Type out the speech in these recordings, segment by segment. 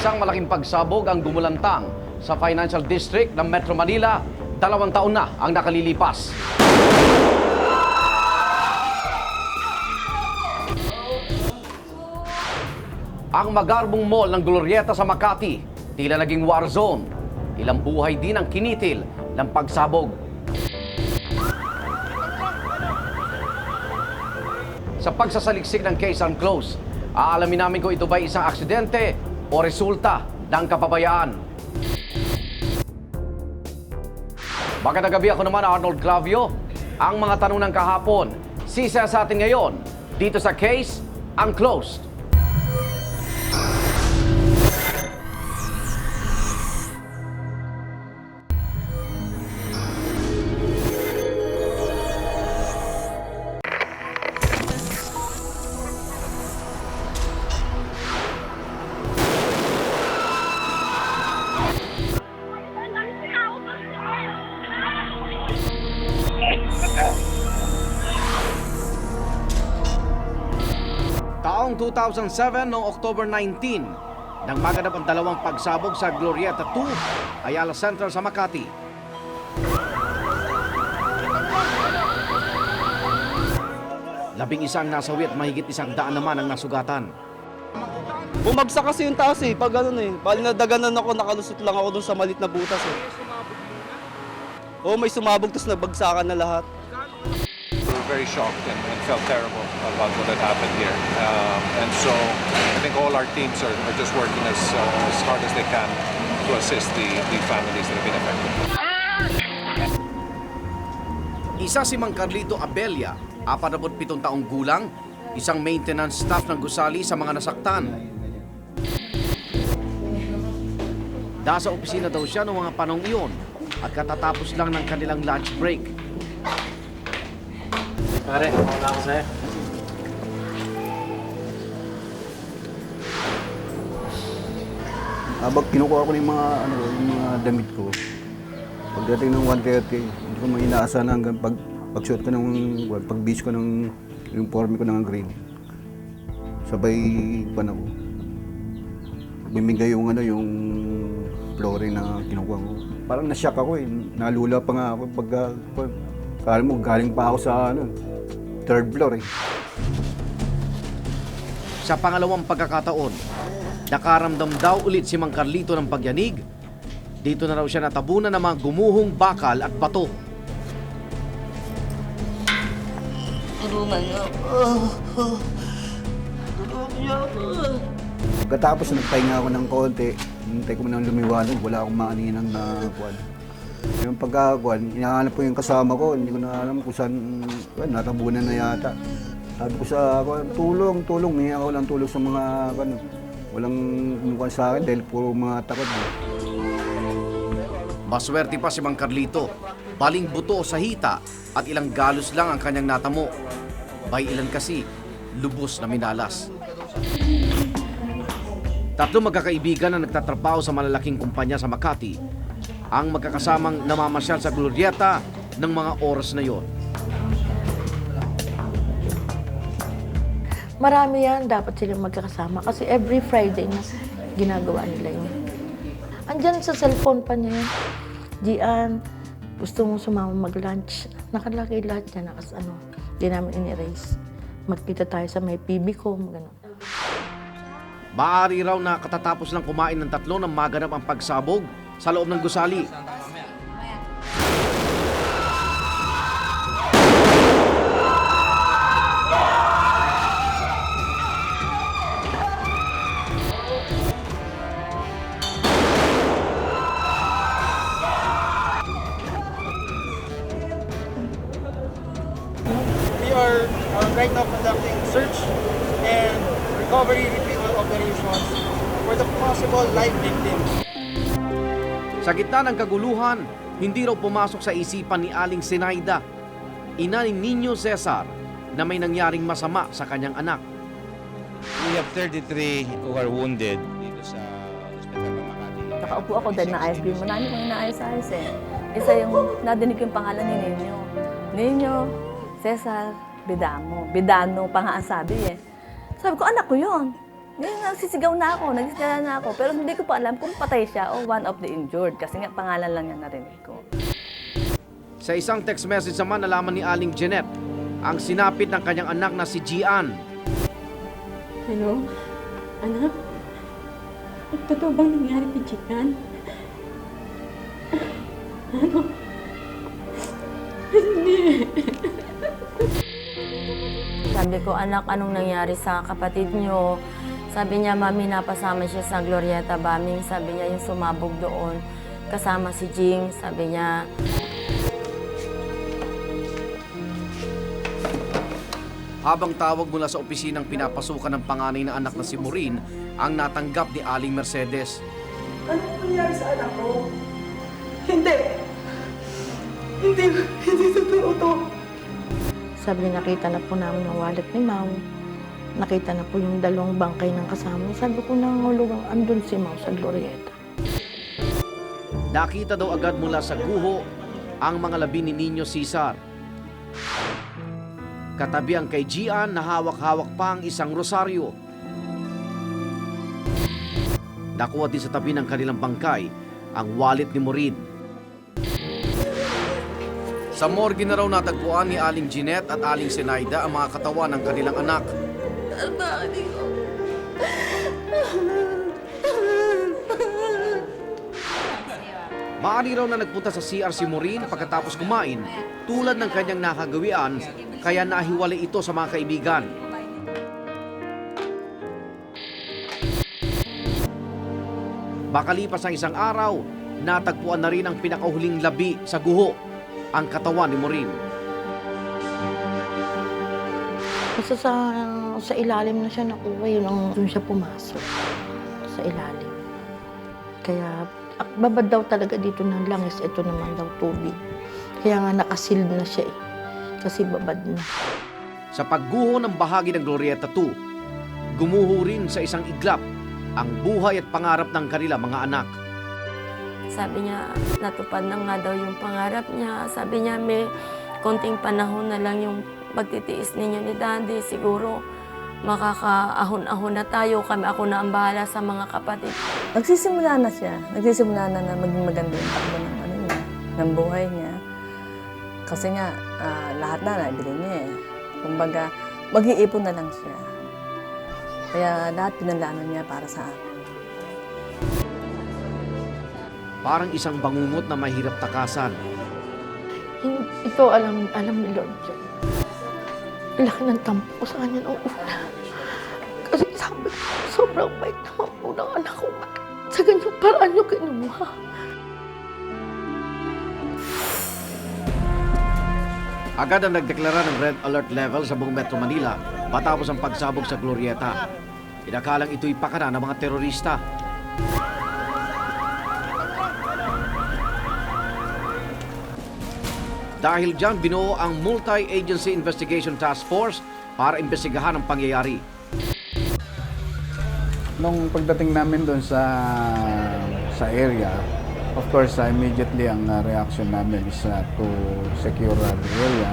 Isang malaking pagsabog ang gumulantang sa Financial District ng Metro Manila. 2 taon na ang nakalilipas. Ang magarbong mall ng Glorieta sa Makati, tila naging war zone. Ilang buhay din ang kinitil ng pagsabog. Sa pagsasaliksik ng case unclosed, aalamin namin kung ito ba isang aksidente o resulta ng kapabayaan. Magandang gabi, ako naman Arnold Clavio. Ang mga tanong ng kahapon, sisa sa atin ngayon dito sa Case Unclosed. Taong 2007 noong October 19, nang maganap ang dalawang pagsabog sa Glorieta 2, Ayala Central sa Makati. Labing-isang nasawi at mahigit 100 naman ang nasugatan. Bumagsak kasi yung taas pag ganun Bali nadaganan ako, nakalusot lang ako dun sa malit na butas Oo, may sumabog, tapos nabagsakan na lahat. We were very shocked and felt terrible about what had happened here. And so I think all our teams are just working as hard as they can to assist the families that have been affected. Isa si Mang Carlito Abella, 47 taong gulang, isang maintenance staff ng gusali sa mga nasaktan. Nasa opisina daw siya noong mga panong iyon at katatapos lang ng kanilang lunch break. Pare, wala ako sa'yo. Habang kinukuha ko na yung mga damit ko, pagdating ng 1:30, hindi ko may inaasahan hanggang pag-shoot ko pag-beach ko ng uniforme ko ng green. Sabay ako. Bimigay yung flooring na kinukuha ko. Parang na-shock ako Nalula pa nga ako kala mo galing pa ako sa third floor Sa pangalawang pagkakataon, nakaramdam daw ulit si Mang Carlito ng pagyanig. Dito na raw siya natabunan ng mga gumuhong bakal at bato. Tulungan niyo ako. Tulungan niyo ako. Pagkatapos nagpahinga ako ng konti, hintay ko nang lumiwanag, wala akong maaninang na kuwan. Yung pagkakuan, inahanap ko yung kasama ko, hindi ko na alam kung saan, natabunan na yata. Sabi ko sa tulong, may ako lang tulong sa mga, walang kumukuha sa akin dahil puro mga takot. Maswerte pa si Mang Carlito, baling buto sa hita at ilang galos lang ang kanyang natamo. Bay ilan kasi, lubos na minalas. Tatlong magkakaibigan na nagtatrabaho sa malalaking kumpanya sa Makati ang magkakasamang namamasyal sa Glorieta ng mga oras na yon. Marami yan, dapat silang magkakasama kasi every Friday na ginagawa nila yun. Andyan sa cellphone pa niya yun. Gian, gusto mong sumama mag-lunch. Nakalagay lahat yan, di namin in-erase. Magkita tayo sa may PB ko, gano'n. Maaari raw na katatapos lang kumain ng tatlo nang maganap ang pagsabog sa loob ng gusali. We are right now conducting search and recovery retrieval operations for the possible live victims. Sa gitna ng kaguluhan, hindi raw pumasok sa isipan ni Aling Sinaida, ina ni Nino Cesar, na may nangyaring masama sa kanyang anak. We have 33 who are wounded dito sa Hospital ng Makati. Nakaupo ako dahil naayos din. Marami kong inaayos-ayos Isa yung nadinig yung pangalan ni Nino. Nino, Cesar, Bidano. Bidano pa nga ang sabi Sabi ko, anak ko yun. Nagsisigaw na ako, pero hindi ko pa alam kung patay siya o one of the injured kasi nga pangalan lang niya narinig ko. Sa isang text message naman nalaman ni Aling Jeanette ang sinapit ng kanyang anak na si Gian. Hello? Anak? Totoo bang nangyari kay Gian? Ano? Hindi. Sabi ko, anak, anong nangyari sa kapatid niyo? Sabi niya, mami, napasama siya sa Glorieta bombing. Sabi niya, yung sumabog doon, kasama si Jing. Sabi niya, Habang tawag mula sa opisinang pinapasukan ng panganay na anak na si Maureen, ang natanggap ni Aling Mercedes. Anong nangyari sa anak ko? Hindi. Hindi totoo to. Sabi niya, nakita na po namin ang wallet ni Mau. Nakita na po yung dalawang bangkay ng kasama niya. Sabi ko, nangulugang andun si Mau sa Glorieta. Nakita daw agad mula sa guho ang mga labi ni Nino Cesar. Katabi ang kay Gian na hawak-hawak pa ang isang rosaryo. Nakuha din sa tabi ng kanilang bangkay ang wallet ni Maureen. Sa morgue na raw natagpuan ni Aling Jeanette at Aling Zenaida ang mga katawan ng kanilang anak. Maaari raw na nagpunta sa CR si Maureen pagkatapos kumain tulad ng kanyang nakagawian kaya nahiwalay ito sa mga kaibigan. Makalipas ang isang araw, natagpuan na rin ang pinakahuling labi sa guho, ang katawan ni Maureen. Kasi sa ilalim na siya nakuha, yun ang doon siya pumasok. Sa ilalim. Kaya babad daw talaga dito ng langis, ito naman daw tubig. Kaya nga nakasealed na siya eh. Kasi babad na. Sa pagguho ng bahagi ng Glorieta 2, gumuho rin sa isang iglap ang buhay at pangarap ng kanila mga anak. sabi niya, natupad na nga daw yung pangarap niya. Sabi niya, may konting panahon na lang yung pagtitiis ninyo ni Daddy. Siguro makakaahon-ahon na tayo. Ako na ang bahala sa mga kapatid. Nagsisimula na siya. Nagsisimula na maging maganda yung takbo ng, niya, ng buhay niya. Kasi nga, lahat na nabili niya eh. Kumbaga, mag-iipon na lang siya. Kaya lahat pinalanan niya para sa akin. Parang isang bangungot na mahirap takasan. Ito alam ni Lord dyan. Laki ng tampo ko sa kanya nung una. Kasi sabi ko, sobrang bait naman po ng anak ko. Sa ganyang paraan niyo kinuha. Agad ang nagdeklara ng red alert level sa buong Metro Manila matapos ang pagsabog sa Glorieta. Inakalang ito'y pakana ng mga terorista. Dahil dyan, binuo ang Multi-Agency Investigation Task Force para imbestigahan ang pangyayari. Nung pagdating namin doon sa area, of course, immediately ang reaction namin is to secure the area.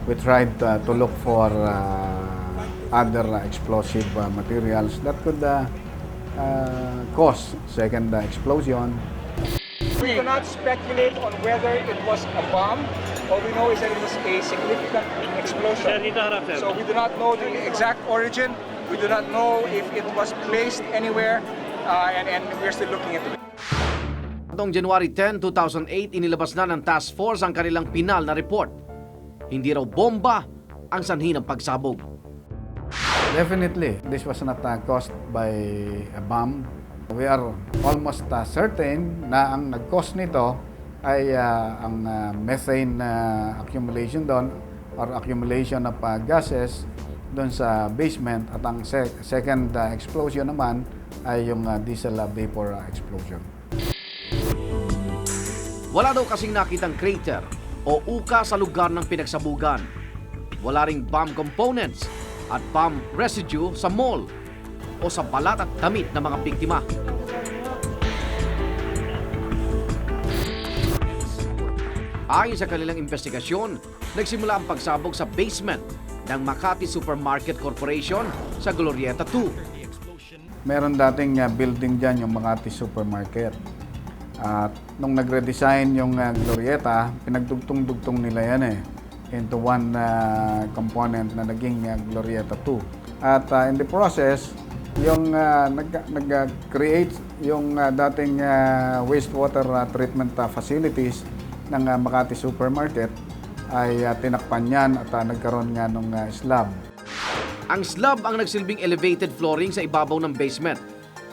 We tried to look for other explosive materials that could cause second explosion. We cannot speculate on whether it was a bomb. All we know is that it was a significant explosion. So we do not know the exact origin. We do not know if it was placed anywhere, and we're still looking into it. Noong January 10, 2008, inilabas na ng task force ang kanilang pinal na report. Hindi raw bomba ang sanhi ng pagsabog. Definitely, this was not caused by a bomb. We are almost certain na ang nag-cause nito ay ang methane accumulation doon or accumulation of gases doon sa basement at ang second explosion naman ay yung diesel vapor explosion. Wala daw kasing nakitang crater o uka sa lugar ng pinagsabugan. Wala ring bomb components at bomb residue sa mall o sa balat at damit ng mga biktima. Ayon sa kanilang investigasyon, nagsimula ang pagsabog sa basement ng Makati Supermarket Corporation sa Glorieta 2. Meron dating building dyan, yung Makati Supermarket. At nung nagre-design yung Glorieta, pinagdugtong-dugtong nila yan into one component na naging Glorieta 2. At in the process, yung nag-create yung dating wastewater treatment facilities ng Makati Supermarket ay tinakpan yan at nagkaroon nga ng slab. Ang slab ang nagsilbing elevated flooring sa ibabaw ng basement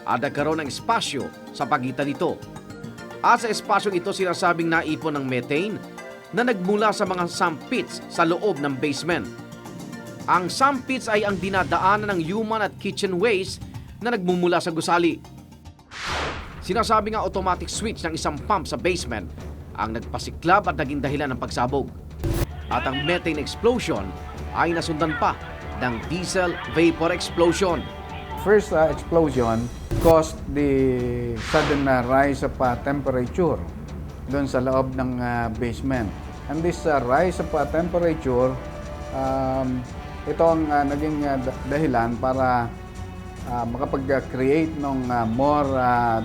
at nagkaroon ng espasyo sa pagitan nito. At sa espasyong ito sinasabing naipon ng methane na nagmula sa mga sump pits sa loob ng basement. Ang sump pits ay ang dinadaanan ng human at kitchen waste na nagmumula sa gusali. Sinasabi nga automatic switch ng isang pump sa basement ang nagpasiklab at naging dahilan ng pagsabog. At ang methane explosion ay nasundan pa ng diesel vapor explosion. First explosion caused the sudden rise of temperature doon sa loob ng basement. And this rise of temperature, ito ang naging dahilan para makapag-create ng more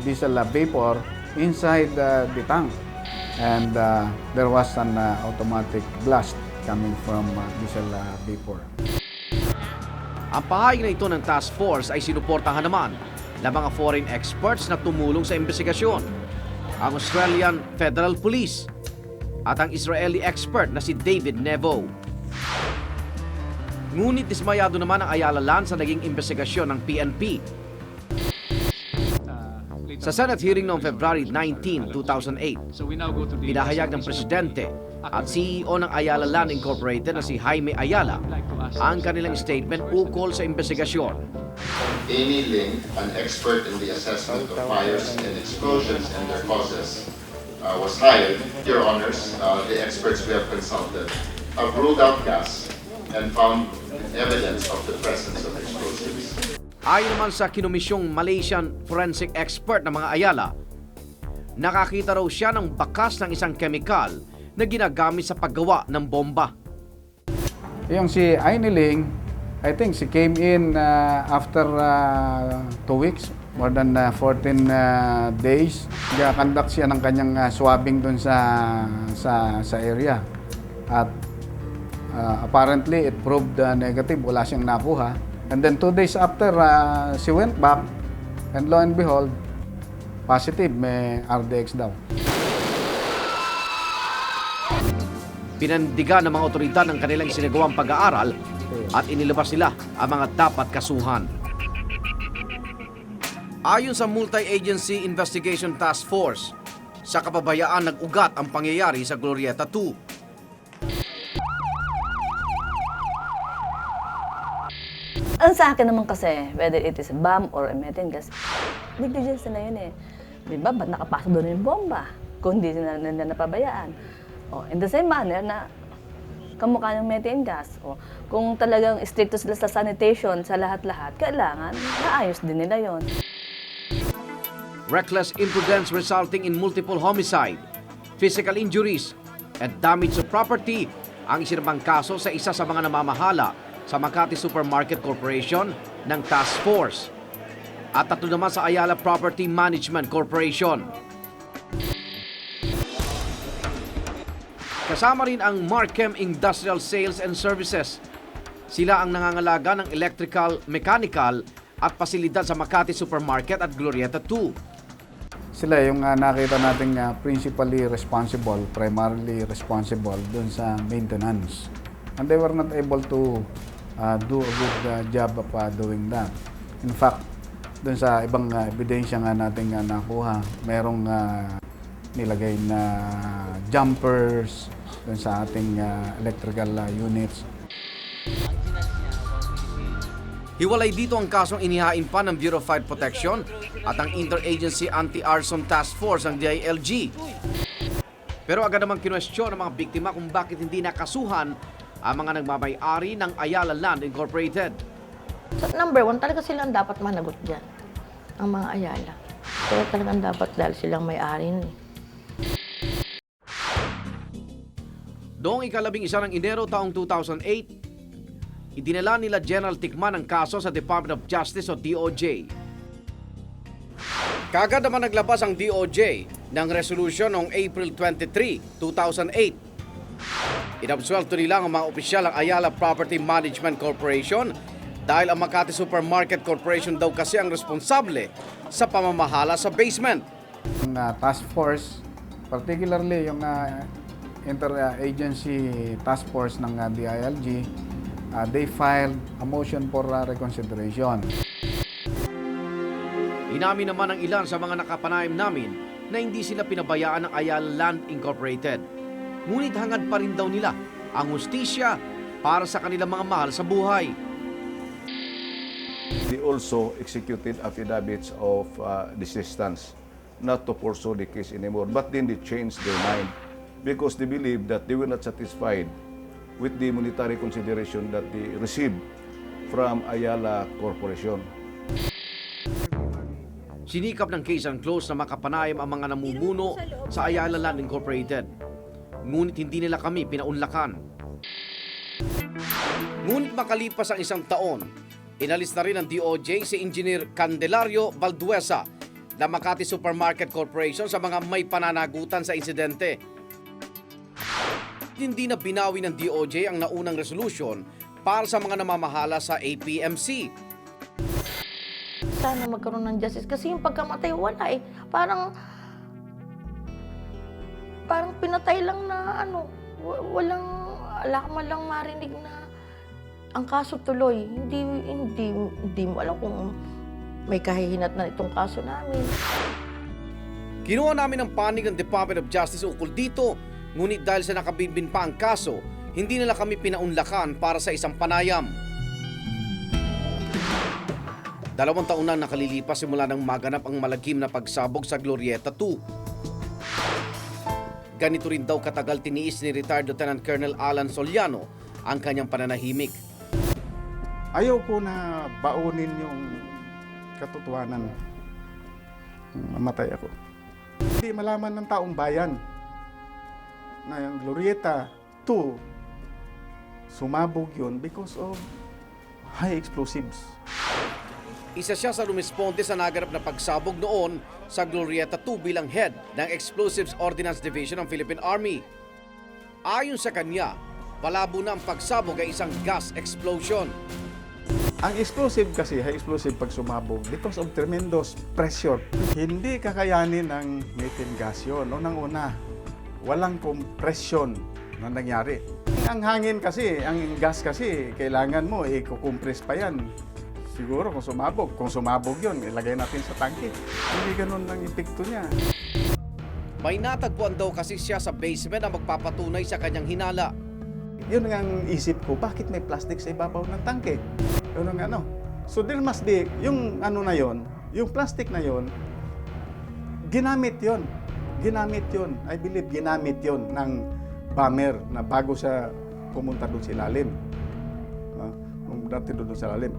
diesel vapor inside the tank. And there was an automatic blast coming from diesel vapor. Ang pahayag na ito ng task force ay sinuportahan naman ng mga foreign experts na tumulong sa investigasyon, ang Australian Federal Police at ang Israeli expert na si David Nevo. Ngunit dismayado naman ang Ayala Land sa naging investigasyon ng PNP. Sa Senate hearing noong February 19, 2008, pinahayag ng Presidente at CEO ng Ayala Land Incorporated na si Jaime Ayala ang kanilang statement ukol sa investigasyon. Amy Ling, an expert in the assessment of fires and explosions and their causes, was hired. Your Honors, the experts we have consulted have ruled out gas and found evidence of the presence of explosives. Ayon naman sa kinomisyong Malaysian forensic expert ng mga Ayala, nakakita raw siya ng bakas ng isang kemikal na ginagamit sa paggawa ng bomba. Yung si Amy Ling, I think she came in after 2 weeks, more than 14 days. Nag-conduct siya ng kanyang swabbing dun sa area. At apparently, it proved negative. Wala siyang nakuha. And then 2 days after, she went back and lo and behold, positive, may RDX daw. Pinandigan ng mga otoridad ng kanilang sinagawang pag-aaral at inilabas nila ang mga dapat kasuhan. Ayon sa Multi-Agency Investigation Task Force, sa kapabayaan nag-ugat ang pangyayari sa Glorieta 2. Ang sa akin naman kasi, whether it is a bomb or a methane gas, negligence na yun eh. Di ba? Ba't nakapasok doon yung bomba? Kung hindi na napabayaan. O, in the same manner na kamukha ng methane gas. O, kung talagang stricto sila sa sanitation, sa lahat-lahat, kailangan naayos din nila yon. Reckless imprudence resulting in multiple homicide, physical injuries, and damage to property ang isinabang kaso sa isa sa mga namamahala sa Makati Supermarket Corporation ng Task Force at 3 naman sa Ayala Property Management Corporation. Kasama rin ang Marchem Industrial Sales and Services. Sila ang nangangalaga ng electrical, mechanical at pasilidad sa Makati Supermarket at Glorieta 2. Sila yung nakita natin principally responsible, primarily responsible dun sa maintenance. And they were not able to do a good job of doing that. In fact, dun sa ibang ebidensya nga natin nakuha, merong nilagay na jumpers dun sa ating electrical units. Hiwalay dito ang kasong inihain pa ng Bureau of Fire Protection at ang Interagency Anti-Arson Task Force ng DILG. Pero agad namang kinwestiyon ng mga biktima kung bakit hindi nakasuhan ang mga nagmamay-ari ng Ayala Land Incorporated. So, number 1, talaga silang dapat managot dyan, ang mga Ayala. Pero talagang dapat dahil silang may-ari nun. Noong 11 ng Enero taong 2008, idinala nila General Tikman ang kaso sa Department of Justice o DOJ. Kagad naman naglabas ang DOJ ng resolusyon noong April 23, 2008. Inabsuelto nila ang mga opisyal ng Ayala Property Management Corporation dahil ang Makati Supermarket Corporation daw kasi ang responsable sa pamamahala sa basement. Yung task force, particularly yung interagency task force ng DILG, they filed a motion for reconsideration. Inamin naman ng ilan sa mga nakapanayam namin na hindi sila pinabayaan ng Ayala Land Incorporated. Ngunit hangad pa rin daw nila ang hustisya para sa kanilang mga mahal sa buhay. They also executed affidavits of desistance not to pursue the case anymore. But then they changed their mind because they believe that they were not satisfied with the monetary consideration that they received from Ayala Corporation. Sinikap ng case and close na makapanayam ang mga namumuno sa Ayala Land Incorporated. Ngunit hindi nila kami pinaunlakan. Ngunit makalipas ang isang taon, inalis na rin ng DOJ si Engineer Candelario Balduesa ng Makati Supermarket Corporation sa mga may pananagutan sa insidente. Hindi na binawi ng DOJ ang naunang resolusyon para sa mga namamahala sa APMC. Sana magkaroon ng justice kasi yung pagkamatay wala eh. Parang pinatay lang na wala ka man lang marinig na ang kaso tuloy. Hindi mo alam kung may kahihinat na itong kaso namin. Kinuha namin ang panig ng Department of Justice ukol dito, ngunit dahil sa nakabinbin pa ang kaso, hindi nila kami pinaunlakan para sa isang panayam. 2 taon na nakalilipas simula nang maganap ang malagim na pagsabog sa Glorieta 2. Ganito rin daw katagal tiniis ni retired Lieutenant Colonel Alan Soliano ang kanyang pananahimik. Ayaw ko na baunin yung katotohanan. Mamatay ako. Hindi malaman ng taong bayan na yung Glorieta 2 sumabog yun because of high explosives. Isa siya sa lumisponde sa naganap na pagsabog noon sa Glorieta 2 bilang head ng Explosives Ordnance Division ng Philippine Army. Ayon sa kanya, palabo na ang pagsabog ay isang gas explosion. Ang explosive kasi, high explosive pag sumabog because of tremendous pressure. Hindi kakayanin ng methane gas yun. Unang-una, walang compression na nangyari. Ang hangin kasi, ang gas kasi, kailangan mo, i-compress pa yan. Siguro kung sumabog yun, ilagay natin sa tangke. Hindi ganun ang epekto niya. May natagpuan daw kasi siya sa basement na magpapatunay sa kanyang hinala. Yun ang isip ko, bakit may plastic sa ibabaw ng tangke? Yun ang So there must be, yung na yun, yung plastic na yun, ginamit yun. I believe ginamit yun ng bomber na bago siya pumunta doon sa ilalim. Dati doon sa ilalim.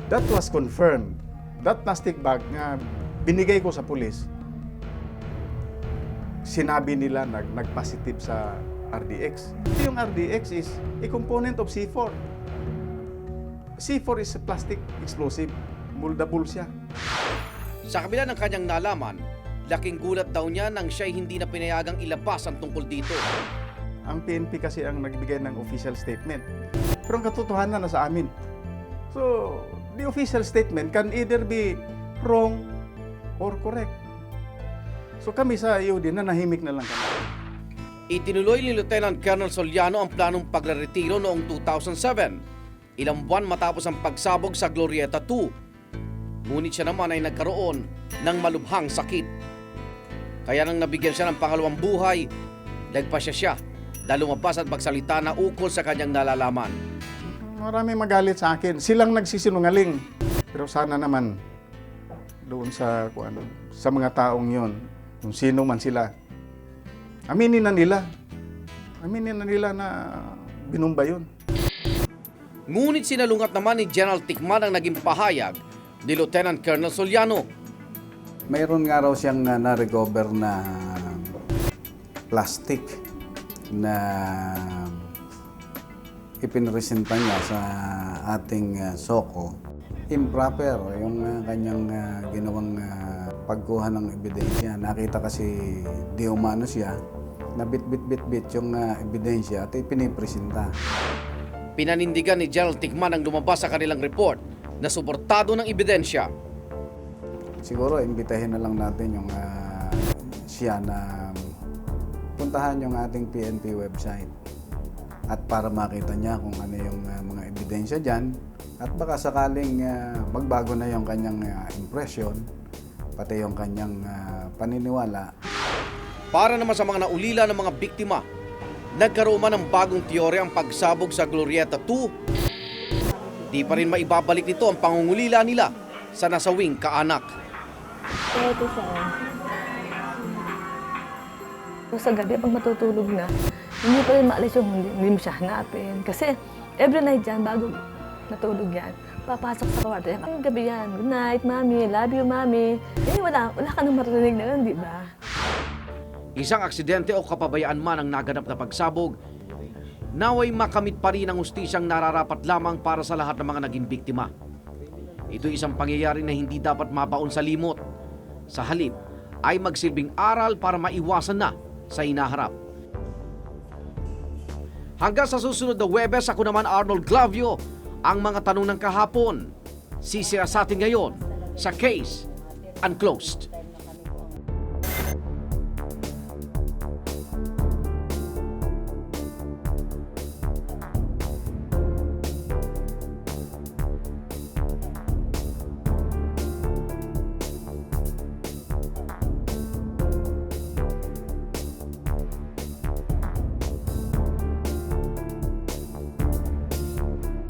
That was confirmed. That plastic bag na binigay ko sa pulis, sinabi nila nag-positive sa RDX. Yung RDX is a component of C4. C4 is a plastic explosive. Moldable siya. Sa kabila ng kanyang nalaman, laking gulat daw niya nang siya'y hindi na pinayagang ilabas ang tungkol dito. Ang PNP kasi ang nagbigay ng official statement. Pero ang katotohanan na sa amin. So, the official statement can either be wrong or correct. So kami sa UD na nahimik na lang kami. Itinuloy ni Lieutenant Colonel Soliano ang planong pagreretiro noong 2007, ilang buwan matapos ang pagsabog sa Glorieta 2. Ngunit siya naman ay nagkaroon ng malubhang sakit. Kaya nang nabigyan siya ng pangalawang buhay, nagpasya siya dahil lumabas at magsalita na ukol sa kanyang nalalaman. Marami magalit sa akin. Silang nagsisinungaling. Pero sana naman doon sa mga taong yon, kung sino man sila, aminin na nila na binumba yun. Ngunit sinalungat naman ni General Tikman ang naging pahayag ni Lieutenant Colonel Soliano. Mayroon nga raw siyang na-recover na plastic na ipinresenta niya sa ating SOCO, improper yung kanyang ginawang pagkuha ng ebidensya. Nakita kasi di umano siya, na bit-bit-bit yung ebidensya at ipinipresenta. Pinanindigan ni Gerald Tikman ang lumabas sa kanilang report na suportado ng ebidensya. Siguro, imbitahin na lang natin yung siya na puntahan yung ating PNP website at para makita niya kung ano yung mga ebidensya dyan at baka sakaling magbago na yung kanyang impression pati yung kanyang paniniwala. Para naman sa mga naulila ng mga biktima, nagkaroon man ng bagong teorya ang pagsabog sa Glorieta 2. Di pa rin maibabalik nito ang pangungulila nila sa nasawing kaanak. Ito siya. Sa gabi, pag matutulog na, hindi pa rin maalis yung hindi mo siya hanapin. Kasi every night yan, bago natulog yan, papasok sa kwarto yan. Ang gabi yan, good night, mami, love you, mami. Eh, wala ka nang marinig na yun, di ba? Isang aksidente o kapabayaan man ang naganap na pagsabog, naway makamit pa rin ang hustisyang nararapat lamang para sa lahat ng mga naging biktima. Ito isang pangyayari na hindi dapat mabaon sa limot. Sa halip, ay magsilbing aral para maiwasan na sa hinaharap. Hanggang sa susunod na Huwebes, ako naman Arnold Glavio, ang mga tanong ng kahapon. Sisirasatin ngayon sa Case Unclosed.